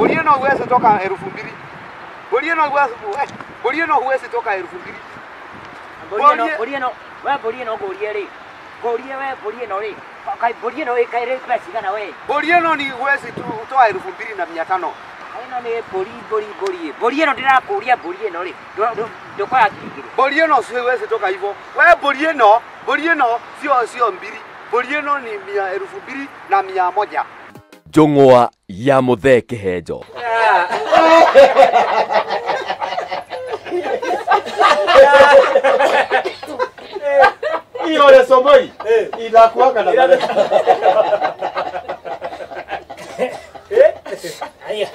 Bolie no huwezi toka 2000. Bolie no huwezi Bolie no huwezi toka 2000. Bolie no wewe bolie no gorie ri. Gorie wewe bolie no ri. Kai bolie no ikaire pesa kana wewe. Bolie no ni huwezi toa 2500. Aina ni bolie no ndirakuria bolie no ri. Ndo kwa akili. Bolie no siwezi toka hivyo. Wewe bolie no sio mbili. Bolie no ni 2100. Njung'wa ya Muthee Kihenjo. Iyo ya Somoi. Ila kuanga na bale. Aya.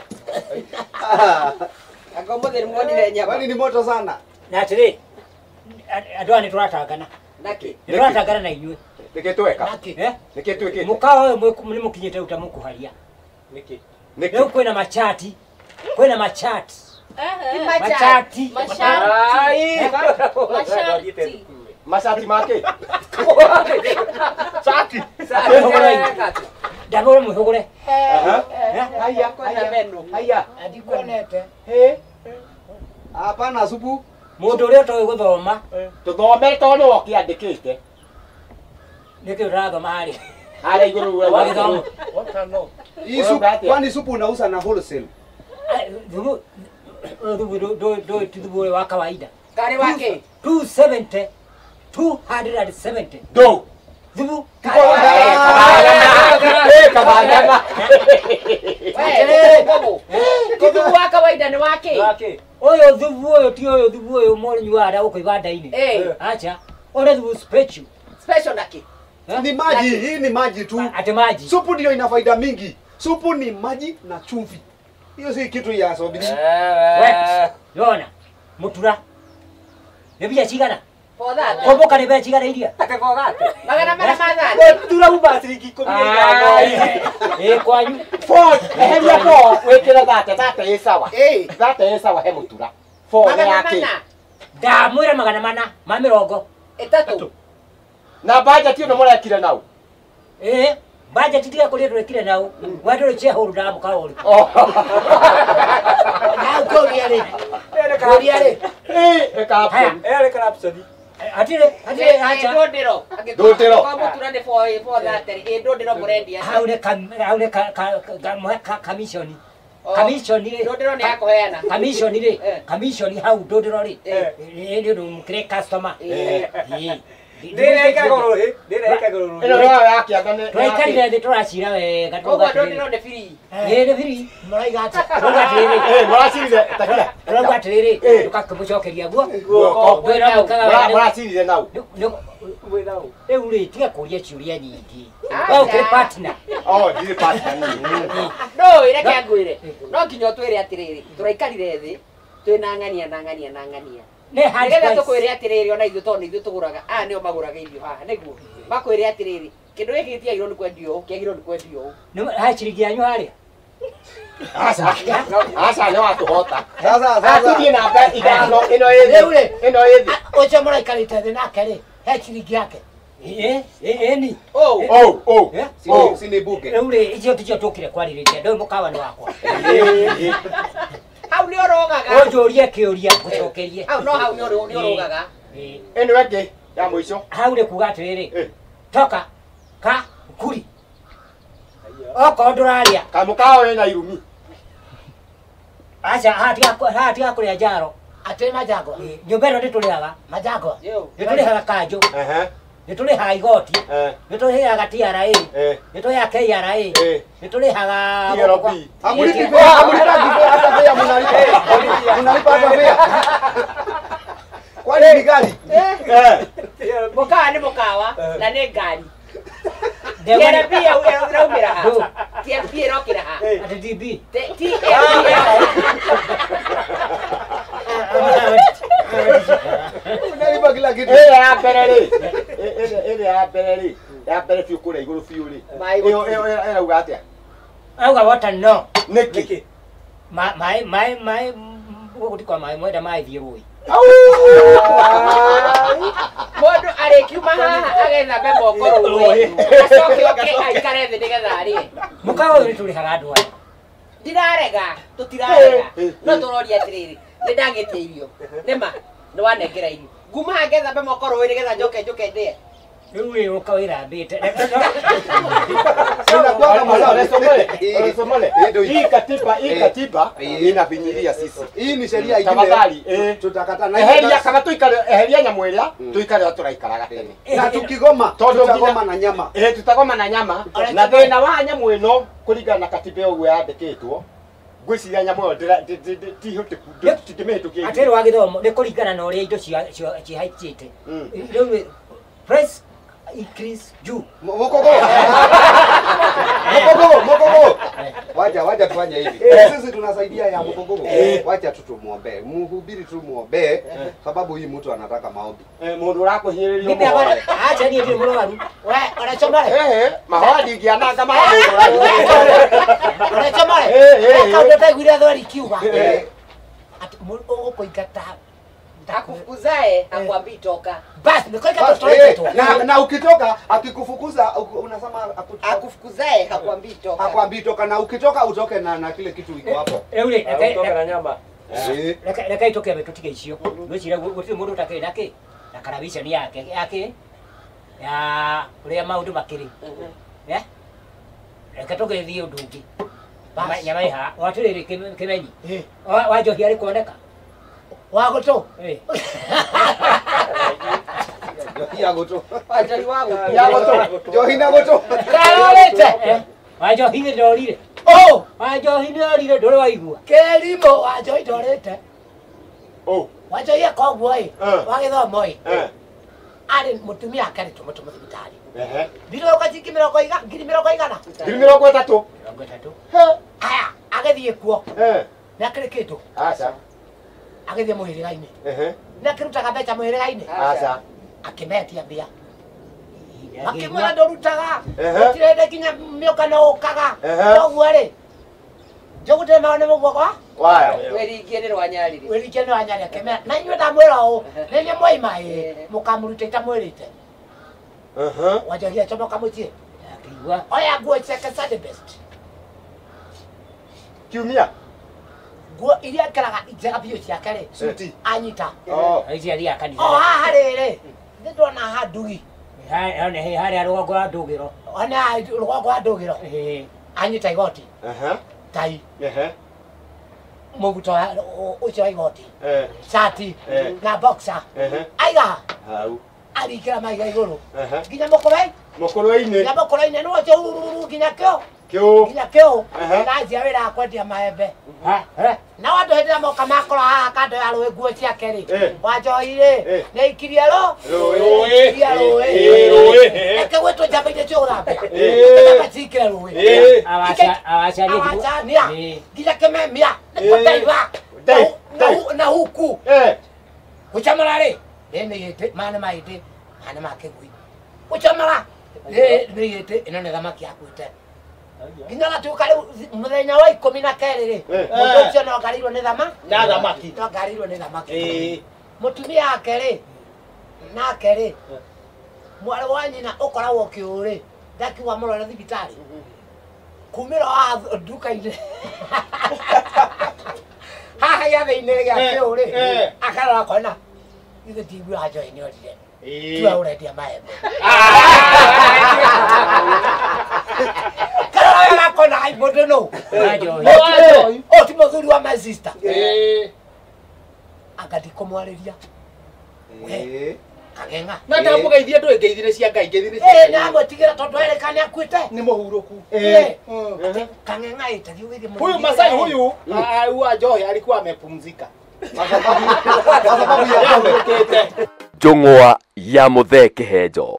Akomode mwoni nyama. Kwani ni moto sana. Na atiri. Andũ ni turatangana. Naki. Ni turatangana na inyuĩ. Niketweka. Naki. Niketweke. Mukao wewe ni mukinyite utamukuharia. Niki. Leo kwena machati. Kwena machati. Machati. Mashati make. Shati. Ndagora muhugure. Haya. Haya. Adikonete. Hapana supu. Mundu uria toy guthoma. Tuthome tono okiandikite. Niki urathoma hari. Hari iguru wewe. Wagithoma. Hii supu kwani supu unauza na wholesale? Thubu wa kawaida. Kari wake. 270. 270. Do. Thubu. Kabana. Thubu wa kawaida ni wake. Oyo thubu oyo ti oyo thubu oyo mwenyu ara uko ibanda-ini. Acha. Ore thubu special. Special naki. Ni maji, hii ni maji tu. Ate maji. Supu ndio ina faida mingi. Supu ni maji na chumvi. Hiyo si kitu ya sobiri. Yona. Mutura. Nebia chigana. For that. Komboka nebia chigana iria. Magana madhani. Mutura ubasiriki komire. Kwanyu. Ford, eheria po, wekera thate isawa. Thate isawa he mutura. Ford yake. Ndamwira magana mana ma mirongo. Etatu. Na budget yo no murekire nau. Budget tiga kuri turekire nau. Watu ro shareholder ndamu kauri. Na koria ri. Koria ri. Captain. Captain. Atire acha. Dondero. Kwa mutura ni for that. Dondero murendia. Haure commission. Commission ni. Dondero ni yako heana. Commission ni. Commission hau dondero ri. Ndio mkire customer. Ndeka goro. Ino roho yake agane. Twaikari thi turacira wega Kwa dondero ni free. Ni free. Muraigata. Muragatire. Muracirire takira. Muragatire. Tukakucokeria guo. Muracirire nau. Rĩu rĩ tiga kũria ciũria nyingĩ. Wewe ũkĩrĩ partner. Ndirĩ partner. No, ireke ngwĩre. No nginya twĩre atĩrĩrĩ. Tũraikarire thĩ. Twĩna ng'ania. Nĩ high Nĩgetha price. tũkwĩre atĩrĩrĩ ona ithuĩ tondũ ithuĩ tũgũraga. Nĩo magũraga irio haha nĩguo. Makwĩre atĩrĩrĩ. Kĩndũ gĩkĩ gĩtiagĩrĩirwo nĩ kwendio ũũ, kĩagĩrĩirwo nĩ kwendio ũũ. Nĩ ha ciringi yanyu harĩa. Asa no atuhota. Sasa Atudie na mbe ithano ino ĩthĩ. Ĩno ĩthĩ. Ũcio mũraikarĩte thĩ nake rĩ, he ciringi yake. Ni. Sini buke. Rĩu rĩ icio ticio tũkire kwarĩrĩria ndũĩ mũkawa nĩ wakwa. Hau nĩ ũrogaga. Ũnjũrie kĩũria ngũcokerie. Hau no hau nĩ ũrogaga. Ĩno ĩngĩ ya mũico. Hau nĩ kuga atĩrĩrĩ. Toka ka kuri. Okorwo ndũrarĩa. Kamũkawa wĩna irumi. Acha hatiga kũrĩa njaro. Atĩ majango. Nyũmba ĩno nĩtũrĩhaga majango. Nĩtũrĩhaga kanjũ. Nĩtũrĩhaga igoti. Nĩtũrĩhaga TRA. Nĩtũrĩhaga KRA. Nĩtũrĩhaga Amulipa hata pia mnalipa hata pia. Kwani ni gani? Mũkawa nĩ mũkawa na nĩ ngari. TRP ĩraumĩra ha. TRP ĩrokĩra ha. Ati DB. Unalipa kila kitu. Ya mbere rĩ. Ya mbere rĩ. Ya mbere biũ kũrĩa igũrũ biũ rĩ. Ĩyo ĩrauga atĩa? Auga water no. Nĩkĩ? Maĩ gũtikwa maĩ mwenda maĩ thiĩ rũĩ. Mũndũ arĩkiuma haha agethambe moko rũĩ. Acoke oke aikare thĩ nĩgetha arĩe. Mũkawa ũyũ nĩtũrĩhaga andũ aya. Ndirarega, tutirarega. No turoria atiriri. Nindagite irio. Nema, ni wanengera irio. Nguma ngetha be moko rũĩ nĩgetha njoke ndĩe. Rĩu ũka wĩrambĩte. Hii katiba inafinyilia sisi. Hii ni sheria ingine. Tafadhali, tutakata na eheria kama tuikare, eheria nyamũ ĩrĩa tuikare tũraikaraga tene. Na tukigoma tutagoma na nyama. Tutagoma na nyama. Na thĩna wa nyamũ ĩno kũringana na katiba ũguo yandĩkĩtwo. Ngwĩciria nyamũ ĩyo tihoteku ndĩmĩhĩtũkie. Atĩrĩ wa gĩthomo nĩ kũringana na ũrĩa indo cihaicĩte. Rĩu price increase juu. Mokogo. Wacha tufanye hivi. Sisi tunasaidia ya Mokogo. Wacha tutumuombe. Mhubiri tumuombe sababu hii mtu anataka maombi. Mundu urakuhiririo Bibi abana acha ni ndio mrowaru. Wewe unachomale. Mahadi ngiananga mahambo uraru. Unachomale. Kauda taiguria thori kiuga. Ati ukoikata Akufukuzae hakwambii toka. basi nikoika toka na ukitoka akikufukuza unasema Akufukuzae hakwambii toka. hakwambii toka, na ukitoka utoke na kile kitu iko hapo. Eule Toka na nyama. Reka itoke ametutike icio. Gwicira gutire mundu utake nake. Na karabisha ni yake ya uria maundu makiri. Reka toke thie undu ungi. Nyama iha watiriri kimenyi. Wajohi ari kuoneka. Wagoto. Yagoto. Wajari wago. Yagoto. Johina goto. Karolete. Wajohi ni dorire. Oh, wajohi ni dorire ndore waigua. Kerimo wajohi dorete. Oh. Wajohi akogwo wagithomo ari mutumia akari tumutumu thibitari. Ndiro ukachiki miroko iga ngiri miroko igana. Ngiri miroko itatu. Aya agethie kuo. Na kirikito. Acha. Agethie muhiriga-ini. Na kirutaga mbeca muhiriga-ini. Acha. Akimetia mbia. Akimwira ndorutaga. Tirende kinya mioka no ukaga. Koguo ri. Njogute maone mugwakwa. Wayo. Weringie ni rwanyarire. Weringie ni rwanyarire akimera. Na inyuĩ ndamwĩra ũũ. Nĩ nĩ mwaima mũkamũruta itamwĩrĩte. Wajohia chomoka mũciĩ. Akĩigua. Oya nguo ciake Sunday best. Kiumia. Nguo iria ekĩraga njega biũ ciake rĩ. Suti. Anyita. Ici athia kanitha. Haha rĩrĩ. Nĩ ndona haha ndugi. Harĩa rũgongo wa ndũgĩro. Ona rũgongo wa ndũgĩro. Anyita igoti. Tai. Mũbuto ũcio wa igoti. Shati. Na boxer. Aiga. Hau. Arikĩra maiga igũrũ. Nginya mũkũrũ-inĩ. Mũkũrũ-inĩ. Nginya mũkũrũ-inĩ nĩ wacio nginya kĩo. Kĩo. Nginya kĩo. Nanjia wĩra akwendia maembe. Na wandũ hĩndĩ ĩrĩa moka makora haha kando ya rũĩ nguo ciake rĩ. Wanjohi rĩ. Nĩ ikirie rũĩ. Ikirie rũĩ. Reke gwĩtwo njamba-inĩ cia ũrambe. Njamba cikire rũĩ. Awacania. Nginya kĩmemia. Nĩkũndaiga. Na huku. Gũcamara rĩ. Nĩ gĩtĩ. Maya nĩ mahĩndĩ. Maya nĩ ma kĩgui. Gũcamara. Nĩ gĩtĩ. Ĩno nĩ thamaki yakuĩte. Nginya gatuĩka rĩu mũthenya wa 12 rĩ. Mũndũ ũcio no ngarirwo nĩ thamaki. No ngarirwo nĩ thamaki. Mũtumia wake rĩ. Nake rĩ. Mwarĩ wa nyina ũkoragwo kĩũũ rĩ. Ndakiuga mũrware thibitarĩ. Kumĩra haha nduka-inĩ. Haha gĩathĩ-inĩ gĩa kĩũũ rĩ. Akarora akona. Ithe ndigua Wanjohi nĩ orire. Tua ũrendia maembe. Karora akona ai mũndũ no. Wanjohi. O ti mũthuri wa my sister. Akathi kũmwarĩria. Kang'eng'a. Na ndamũgeithia ndũngeithire cia Ngai ngeithire. Na mwĩtigĩra tondũ erĩka nĩ akuĩte. Nĩ mũhurũku. Kang'eng'a ĩtagio gĩthĩ mũno. Huyu Masai huyu Wanjohi alikuwa amepumzika. Njũng'wa ya Mũthee Kĩhenjo.